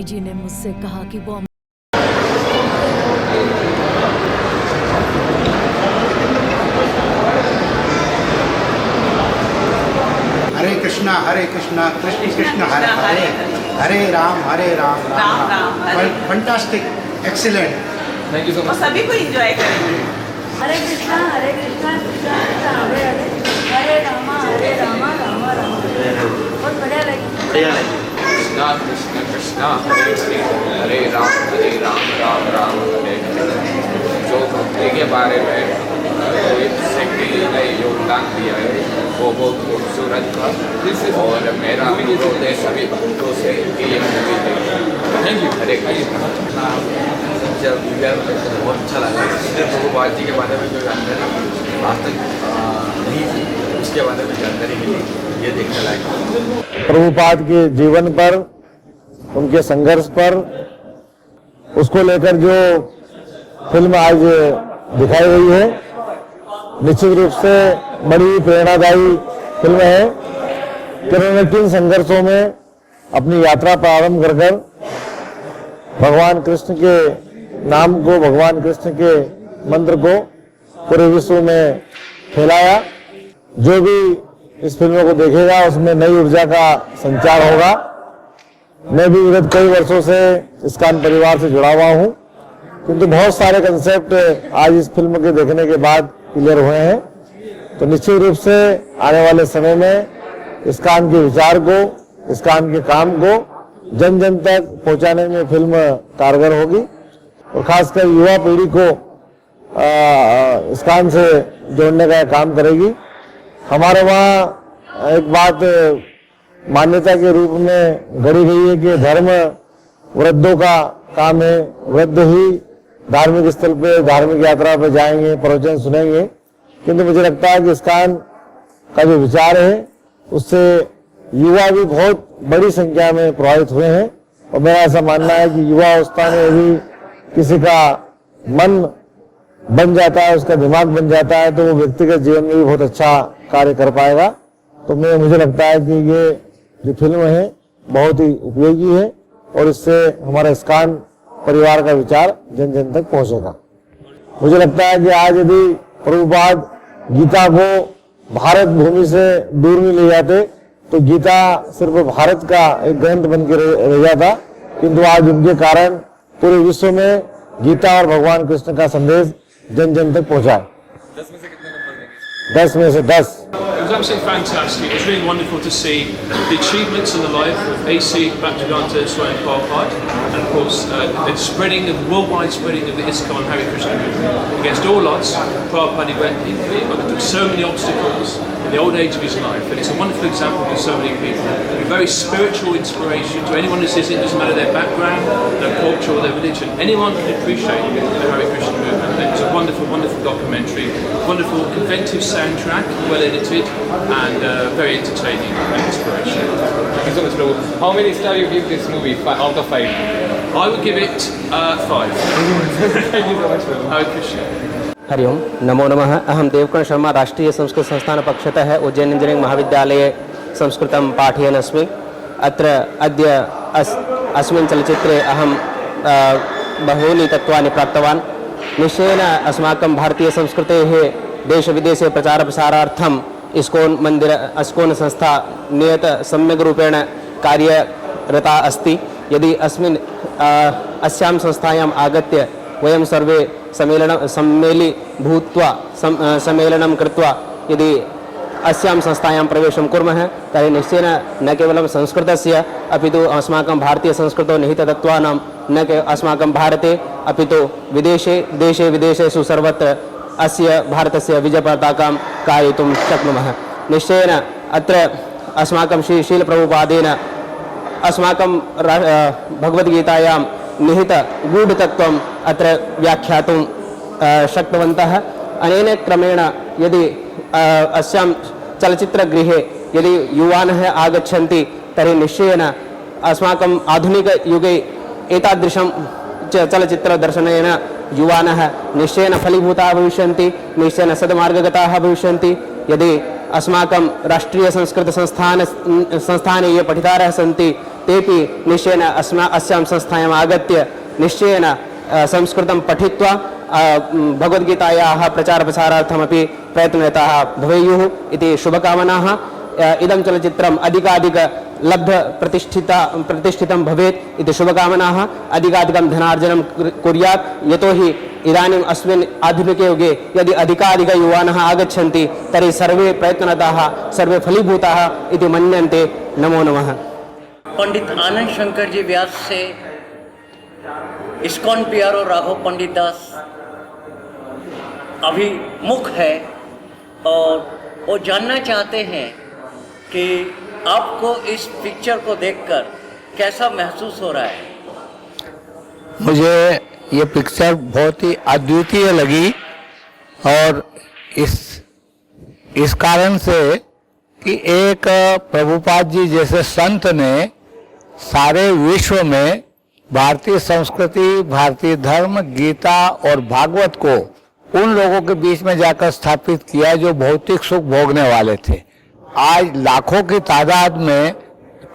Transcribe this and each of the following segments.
स्वामी जी ने मुझसे कहा कि वो Hare Krishna Krishna Krishna Hare Hare, Hare Ram Ram Ram. Fantastic, excellent, thank you so much. सभी को एंजॉय करेंगे। हरे कृष्णा कृष्ण कृष्ण हरे हरे, हरे राम राम राम। बहुत बढ़िया लगी। कृष्णा कृष्ण कृष्णा हरे हरे, हरे राम राम राम हरे हरे। जो भक्ति के बारे में रोहित शेट्टी ने योगदान दिया है वो बहुत खूबसूरत था, और मेरा अनुरोध है सभी भक्तों से कि ये मूवी देखें। Thank you. हरे कृष्णा। जब बहुत अच्छा लगा। प्रभुपाद जी के बारे में जो जानकारी आज तक नहीं थी, उसके बारे में जानकारी मिली, ये देखने लायक। प्रभुपाद के जीवन पर, उनके संघर्ष पर, उसको लेकर जो फिल्म आज दिखाई गई है, निश्चित रूप से बड़ी प्रेरणादायी फिल्म है कि उन्होंने 3 संघर्षों में अपनी यात्रा प्रारंभ कर भगवान कृष्ण के नाम को, भगवान कृष्ण के मंत्र को पूरे विश्व में फैलाया। जो भी इस फिल्म को देखेगा उसमें नई ऊर्जा का संचार होगा। मैं भी विगत कई वर्षों से इस्कॉन परिवार से जुड़ा हुआ हूं, किंतु बहुत सारे कंसेप्ट आज इस फिल्म के देखने के बाद क्लियर हुए हैं। तो निश्चित रूप से आने वाले समय में इस्कॉन के विचार को, इस्कॉन के काम को जन जन तक पहुंचाने में फिल्म कारगर होगी, और खासकर युवा पीढ़ी को इस्कॉन से जोड़ने का काम करेगी। हमारे वहाँ एक बात मान्यता के रूप में गढ़ी गई है कि धर्म वृद्धों का काम है, वृद्ध ही धार्मिक स्थल पे, धार्मिक यात्रा पे जाएंगे, प्रवचन सुनेंगे। किंतु मुझे लगता है कि इस्कॉन का जो विचार है उससे युवा भी बहुत बड़ी संख्या में प्रभावित हुए हैं, और मेरा ऐसा मानना है कि युवा अवस्था में यदि किसी का मन बन जाता है, उसका दिमाग बन जाता है, तो वो व्यक्तिगत जीवन में भी बहुत अच्छा कार्य कर पाएगा। तो मुझे लगता है कि ये जो फिल्म है बहुत ही उपयोगी है, और इससे हमारा इस्कॉन परिवार का विचार जन जन तक पहुंचेगा। मुझे लगता है कि आज यदि प्रभुपाद गीता को भारत भूमि से दूर नहीं ले जाते तो गीता सिर्फ भारत का एक ग्रंथ बन के रह जाता, किंतु आज उनके कारण पूरे विश्व में गीता और भगवान कृष्ण का संदेश जन जन तक पहुंचा है। 10 में से कितने नंबर देंगे? 10 में से 10। It was absolutely fantastic. It was really wonderful to see the achievements in the life of A.C. Bhaktivedanta Swami Prabhupada, and of course the spreading of worldwide spreading of the ISKCON Hare Krishna movement. Against all odds, Prabhupada took so many obstacles in the old age of his life, and it's a wonderful example for so many people. A very spiritual inspiration to anyone who says it doesn't matter their background, their culture or their religion. Anyone can appreciate the Hare Krishna movement. It was a wonderful, wonderful documentary, wonderful inventive soundtrack, well edited, and very entertaining and inspirational. Thank you so much, Prabhu. How many stars you give this movie out of 5? I would give it 5. Thank you so much, Prabhu. Hare Krishna. Hari ओम, नमो नमः। अहं देवकर्ण शर्मा, राष्ट्रीय संस्कृत संस्थान पक्षतः Ujjain engineering महाविद्यालये संस्कृतं पाठयन् अस्मि। अत्र अद्य अस्मिन् चलच्चित्रे अहं बहूनि तत्त्वानि प्राप्तवान्। निश्चयेन अस्माकं भारतीयसंस्कृतेः देशविदेशे प्रचारप्रसारार्थम् इस्कॉन संस्था नियत सम्यक् रूपेण कार्यरता अस्ति। यदि अस्मिन् अस्यां संस्थायाम् आगत्य वयं सर्वे सम्मेलीभूत्वा सम्मेलनं कृत्वा यदि अस्यां संस्थायां प्रवेशं कुर्मः तर्हि निश्चयेन न केवलं संस्कृतस्य अपितु अस्माकं भारतीयसंस्कृतौ निहिततत्त्वानां न अस्माकं भारते अपितु विदेशे देशे विदेशेषु सर्वत्र अस्य भारतस्य विजयपताकां कारयितुं शक्नुमः। निश्चयेन अत्र अस्माकं श्री शीलप्रभुपादेन अस्माकं भगवद्गीतायां निहित गूढतत्त्वम् अत्र व्याख्यातुं शक्तवन्तः। अनेन क्रमेण यदि अस्यां चलच्चित्रगृहे यदि युवानः आगच्छन्ति तर्हि निश्चयेन अस्माकम् आधुनिकयुगे एतादृशं चलच्चित्रदर्शनेन युवानः निश्चयेन फलीभूताः भविष्यन्ति, निश्चयेन सद्मार्गगताः भविष्यन्ति। यदि अस्माकं राष्ट्रीयसंस्कृतसंस्थाने ये पठितारः सन्ति तेपि निश्चयेन अस्यां संस्थायाम् आगत्य निश्चयेन संस्कृतं पठित्वा भगवद्गीतायाः प्रचारप्रसारार्थमपि प्रयत्नरताः भवेयुः इति शुभकामनाः। इदं चलच्चित्रम् अधिकाधिक प्रतिष्ठितं भवेत् इति शुभकामनाः। अधिकाधिकं धनार्जनं कुर्यात्, यतोहि इदानीम् अस्मिन् आधुनिके युगे यदि अधिकाधिक युवानः आगच्छन्ति तर्हि सर्वे प्रयत्नरताः, सर्वे फलीभूताः इति मन्यन्ते। नमो नमः। पंडित आनंद शंकर जी व्यास से इस्कॉन पियारो राघव पंडित दास अभिमुख है और वो जानना चाहते हैं कि आपको इस पिक्चर को देखकर कैसा महसूस हो रहा है। मुझे ये पिक्चर बहुत ही अद्वितीय लगी और इस कारण से कि एक प्रभुपाद जी जैसे संत ने सारे विश्व में भारतीय संस्कृति, भारतीय धर्म, गीता और भागवत को उन लोगों के बीच में जाकर स्थापित किया जो भौतिक सुख भोगने वाले थे। आज लाखों की तादाद में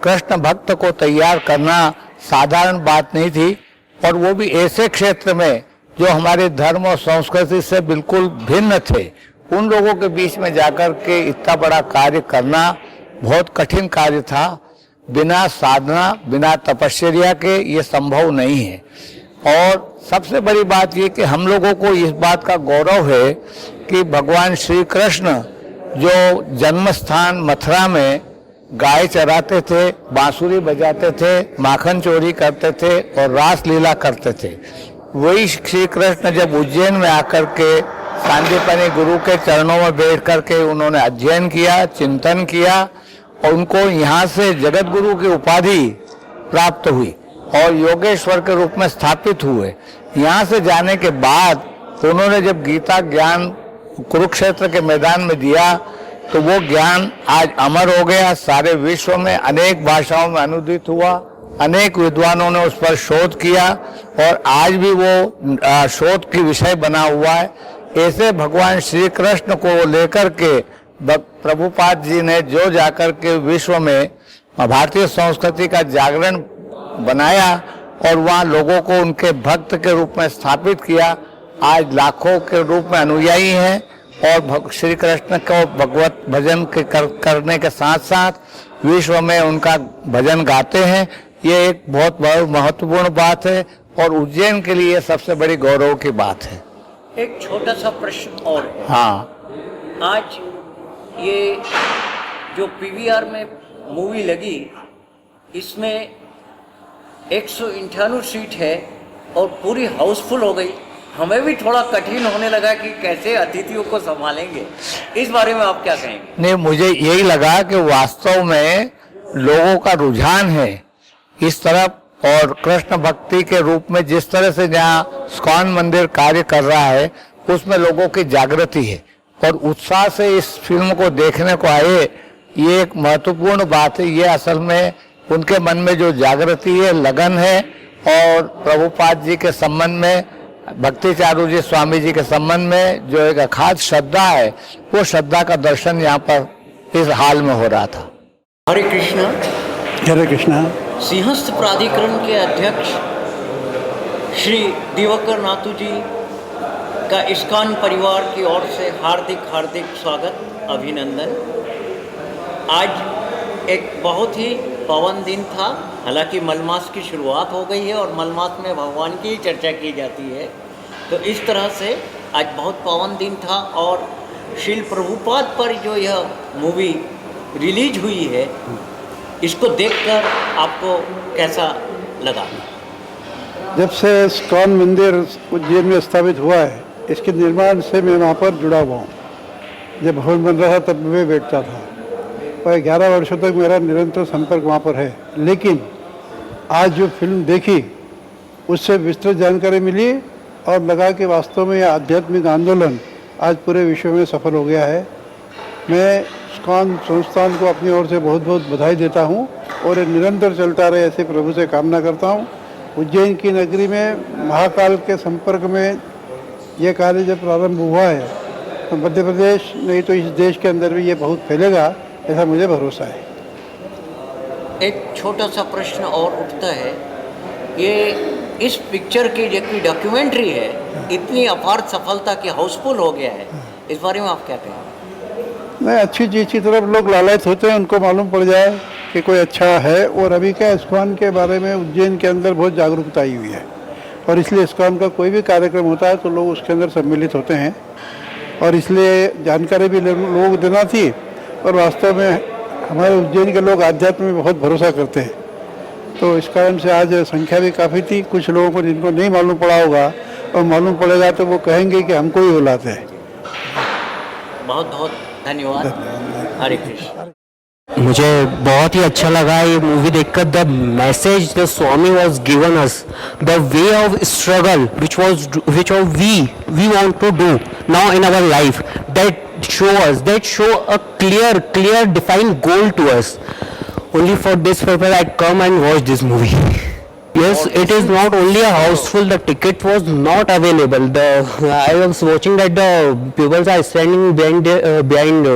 कृष्ण भक्त को तैयार करना साधारण बात नहीं थी, और वो भी ऐसे क्षेत्र में जो हमारे धर्म और संस्कृति से बिल्कुल भिन्न थे। उन लोगों के बीच में जाकर के इतना बड़ा कार्य करना बहुत कठिन कार्य था। बिना साधना, बिना तपश्चर्या के ये संभव नहीं है। और सबसे बड़ी बात ये कि हम लोगों को इस बात का गौरव है कि भगवान श्री कृष्ण जो जन्म स्थान मथुरा में गाय चराते थे, बांसुरी बजाते थे, माखन चोरी करते थे और रास लीला करते थे, वही श्री कृष्ण जब उज्जैन में आकर के सांदीपनि गुरु के चरणों में बैठ करके उन्होंने अध्ययन किया, चिंतन किया और उनको यहाँ से जगत गुरु की उपाधि प्राप्त हुई और योगेश्वर के रूप में स्थापित हुए। यहाँ से जाने के बाद उन्होंने जब गीता ज्ञान कुरुक्षेत्र के मैदान में दिया तो वो ज्ञान आज अमर हो गया, सारे विश्व में अनेक भाषाओं में अनुदित हुआ, अनेक विद्वानों ने उस पर शोध किया और आज भी वो शोध की विषय बना हुआ है। ऐसे भगवान श्री कृष्ण को लेकर के प्रभुपाद जी ने जो जाकर के विश्व में भारतीय संस्कृति का जागरण बनाया और वहाँ लोगों को उनके भक्त के रूप में स्थापित किया, आज लाखों के रूप में अनुयायी हैं और श्री कृष्ण को भगवत भजन के करने के साथ साथ विश्व में उनका भजन गाते हैं। ये एक बहुत महत्वपूर्ण बात है और उज्जैन के लिए सबसे बड़ी गौरव की बात है। एक छोटा सा प्रश्न और है। हाँ, आज ये जो पीवीआर में मूवी लगी, इसमें 198 सीट है और पूरी हाउसफुल हो गई। हमें भी थोड़ा कठिन होने लगा कि कैसे अतिथियों को संभालेंगे, इस बारे में आप क्या कहेंगे? नहीं, मुझे यही लगा कि वास्तव में लोगों का रुझान है इस तरफ और कृष्ण भक्ति के रूप में जिस तरह से जहाँ इस्कॉन मंदिर कार्य कर रहा है उसमें लोगों की जागृति है और उत्साह से इस फिल्म को देखने को आए, ये एक महत्वपूर्ण बात है। ये असल में उनके मन में जो जागृति है, लगन है और प्रभुपाद जी के संबंध में, भक्ति चारू जी स्वामी जी के संबंध में जो एक अखाध श्रद्धा है, वो श्रद्धा का दर्शन यहाँ पर इस हाल में हो रहा था। हरे कृष्णा। हरे कृष्णा। सिंहस्थ प्राधिकरण के अध्यक्ष श्री दिवाकर नाथू जी का इस्कॉन परिवार की ओर से हार्दिक हार्दिक स्वागत, अभिनंदन। आज एक बहुत ही पावन दिन था। हालांकि मलमास की शुरुआत हो गई है और मलमास में भगवान की ही चर्चा की जाती है, तो इस तरह से आज बहुत पावन दिन था। और श्रील प्रभुपाद पर जो यह मूवी रिलीज हुई है, इसको देखकर आपको कैसा लगा? जब से इस्कॉन मंदिर उज्जैन में स्थापित हुआ है, इसके निर्माण से मैं वहाँ पर जुड़ा हुआ हूँ। जब भवन बन रहा तब मैं बैठता था और 11 वर्षों तक मेरा निरंतर संपर्क वहाँ पर है। लेकिन आज जो फिल्म देखी उससे विस्तृत जानकारी मिली और लगा कि वास्तव में यह आध्यात्मिक आंदोलन आज पूरे विश्व में सफल हो गया है। मैं इस्कॉन संस्थान को अपनी ओर से बहुत बहुत बधाई देता हूँ और निरंतर चलता रहे ऐसे प्रभु से कामना करता हूँ। उज्जैन की नगरी में महाकाल के संपर्क में यह कार्य जब प्रारंभ हुआ है तो मध्य प्रदेश नहीं तो इस देश के अंदर भी ये बहुत फैलेगा, ऐसा मुझे भरोसा है। एक छोटा सा प्रश्न और उठता है, ये इस पिक्चर की जो कि डॉक्यूमेंट्री है इतनी अपार सफलता की हाउसफुल हो गया है, इस बारे में आप क्या कहेंगे? नहीं, अच्छी चीज़ की तरफ लोग लालच होते हैं, उनको मालूम पड़ जाए कि कोई अच्छा है। और अभी क्या इस्कॉन के बारे में उज्जैन के अंदर बहुत जागरूकता आई हुई है और इसलिए इस्कॉन का कोई भी कार्यक्रम होता है तो लोग उसके अंदर सम्मिलित होते हैं और इसलिए जानकारी भी लोग देना थी। और वास्तव में हमारे उज्जैन के लोग आध्यात्म में बहुत भरोसा करते हैं, तो इस कारण से आज संख्या भी काफ़ी थी। कुछ लोगों को जिनको नहीं मालूम पड़ा होगा और मालूम पड़ेगा तो वो कहेंगे कि हमको ही बुलाते हैं। बहुत बहुत धन्यवाद। हरे कृष्ण। मुझे बहुत ही अच्छा लगा ये मूवी देखकर। The message the swami was given us, the way of struggle which we want to do now in our life, that show a clear defined goal to us. Only for this purpose I come and watch this movie. Yes, it is not only a houseful. The ticket was not available. I was watching that the people are standing behind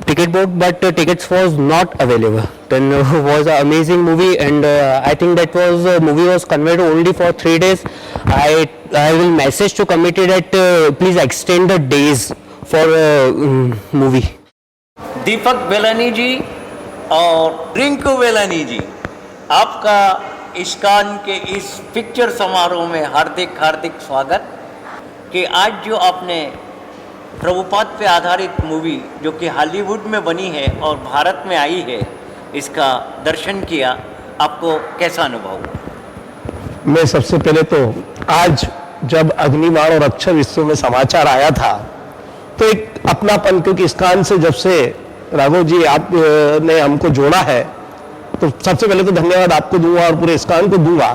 ticket board, but tickets was not available. Then was an amazing movie, and I think that movie was conveyed only for 3 days. I will message to committee that please extend the days for movie. दीपक बेलानी जी और रिंकू बेलानी जी, आपका ISKCON के इस picture समारोह में हार्दिक हार्दिक स्वागत। कि आज जो आपने प्रभुपाद पे आधारित मूवी जो कि हॉलीवुड में बनी है और भारत में आई है, इसका दर्शन किया, आपको कैसा अनुभव? मैं सबसे पहले तो आज जब अग्निबाण और अक्षर विश्व में समाचार आया था तो एक अपनापन, क्योंकि इस्कॉन से जब से राघव जी आप ने हमको जोड़ा है तो सबसे पहले तो धन्यवाद आपको दूंगा और पूरे इस्कॉन को दूंगा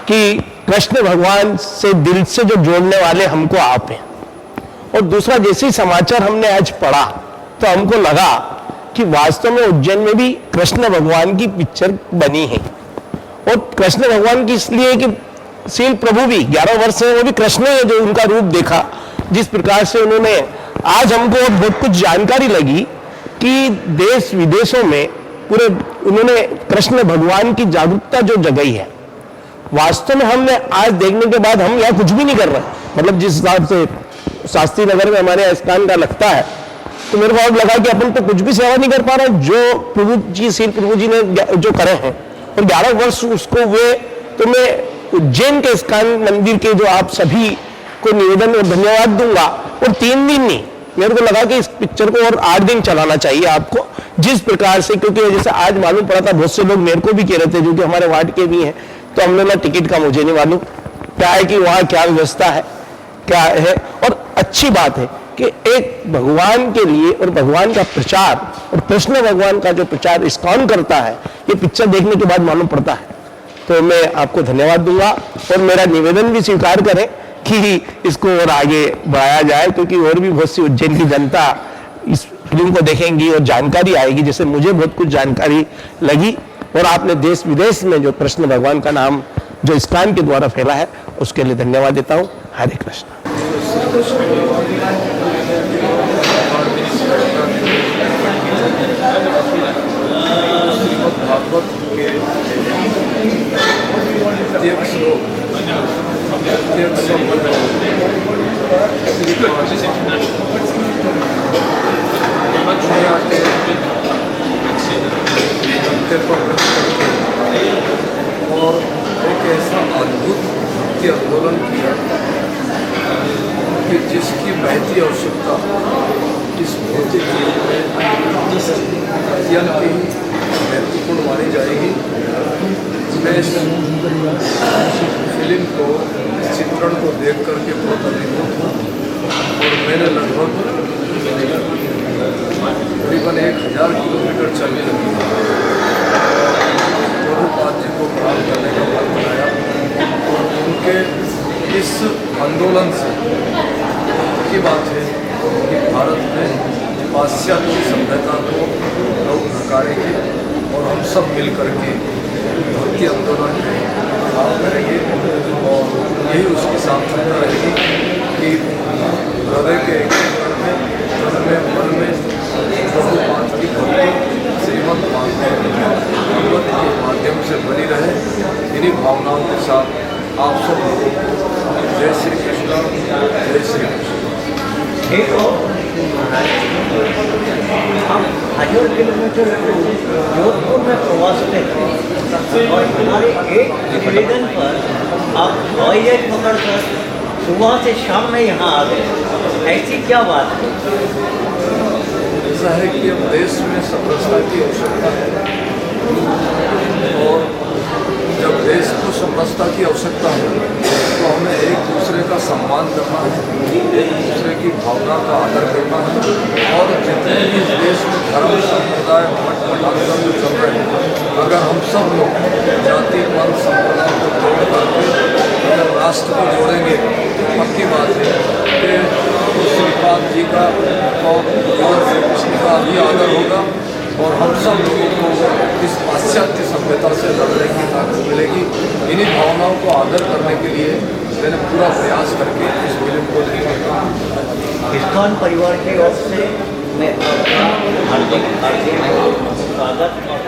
कि कृष्ण भगवान से दिल से जो जोड़ने वाले हमको आप हैं। और दूसरा, जैसे समाचार हमने आज पढ़ा तो हमको लगा कि वास्तव में उज्जैन में भी कृष्ण भगवान की पिक्चर बनी है। और कृष्ण भगवान की इसलिए कि शील प्रभु भी 11 वर्ष है, वो भी कृष्ण है जो उनका रूप देखा। जिस प्रकार से उन्होंने आज हमको बहुत कुछ जानकारी लगी कि देश विदेशों में पूरे उन्होंने कृष्ण भगवान की जागरूकता जो जगाई है, वास्तव में हमने आज देखने के बाद हम यहाँ कुछ भी नहीं कर रहे। मतलब जिस हिसाब से शास्त्री नगर में हमारे इस्कॉन का लगता है तो मेरे को अब लगा कि अपन तो कुछ भी सेवा नहीं कर पा रहे। जो प्रभु जी, श्री प्रभु जी ने जो करे हैं और 11 वर्ष उसको हुए, तो मैं उज्जैन के इस्कॉन मंदिर के जो आप सभी को निवेदन और धन्यवाद दूंगा। और 3 दिन नहीं, मेरे को लगा कि इस पिक्चर को और 8 दिन चलाना चाहिए आपको, जिस प्रकार से, क्योंकि जैसे आज मालूम पड़ा था, बहुत से लोग मेरे को भी कह रहे थे जो कि हमारे वार्ड के भी हैं, तो हमने ना टिकट का मुझे नहीं मालूम क्या है कि वहाँ क्या व्यवस्था है, क्या है। और अच्छी बात है कि एक भगवान के लिए और भगवान का प्रचार और कृष्ण भगवान का जो प्रचार इस्कॉन करता है, ये पिक्चर देखने के बाद मालूम पड़ता है। तो मैं आपको धन्यवाद दूंगा और मेरा निवेदन भी स्वीकार करें कि इसको और आगे बढ़ाया जाए, क्योंकि और भी बहुत सी उज्जैन की जनता इस फिल्म को देखेंगी और जानकारी आएगी, जैसे मुझे बहुत कुछ जानकारी लगी। और आपने देश विदेश में जो कृष्ण भगवान का नाम जो इस्कॉन के द्वारा फैला है, उसके लिए धन्यवाद देता हूँ। हरे कृष्ण। और एक ऐसा अद्भुत भक्ति आंदोलन किया कि जिसकी महती आवश्यकता इस भौतिक युग में अत्यंत ही महत्वपूर्ण मानी जाएगी। मैं इस फिल्म को, इस चित्रण को देख करके बहुत अभिभूत हूँ और मैंने लगभग करीबन 1000 किलोमीटर चलने लगी। प्रभुपाद जी को प्रणाम करने का मन बनाया और उनके इस आंदोलन से की बात है कि भारत में पाश्चात्य सभ्यता को लोग नकारेंगे और हम सब मिल करके भक्ति आंदोलन में काम करेंगे और यही उसकी सार्थकता रहेगी कि हृदय के एकीकरण में, मन में प्रभुपाद की भक्ति श्रीमद् भागवत भावनाओं के साथ आप सब लोगों को जय श्री कृष्ण, जय श्री कृष्ण। ठीक हो हम 1000 किलोमीटर जोधपुर में प्रवास पे थे और हमारे एक निवेदन पर आप हवाई जहाज पकड़कर सुबह से शाम में यहाँ आ गए, ऐसी क्या बात है? ऐसा है कि अब देश में समरसता की आवश्यकता है और जब देश को समरसता की आवश्यकता है तो हमें एक दूसरे का सम्मान करना है, एक दूसरे की भावना का आदर करना है और जितने भी इस देश में धर्म संप्रदाय मठ मठांतर जो चल रहे हैं, अगर हम सब लोग जाति पंथ संप्रदाय को तोड़ करके अगर राष्ट्र को जोड़ेंगे तो पक्की बात है कि श्रीपाद जी का और भगवान श्री कृष्ण का भी आदर होगा और हम सब लोगों को इस पाश्चात्य सभ्यता से लड़ने की ताकत मिलेगी। इन्हीं भावनाओं को आदर करने के लिए मैंने पूरा प्रयास करके इस फिल्म को लिखा। इस्कॉन परिवार की ओर से मैं आपका हार्दिक स्वागत और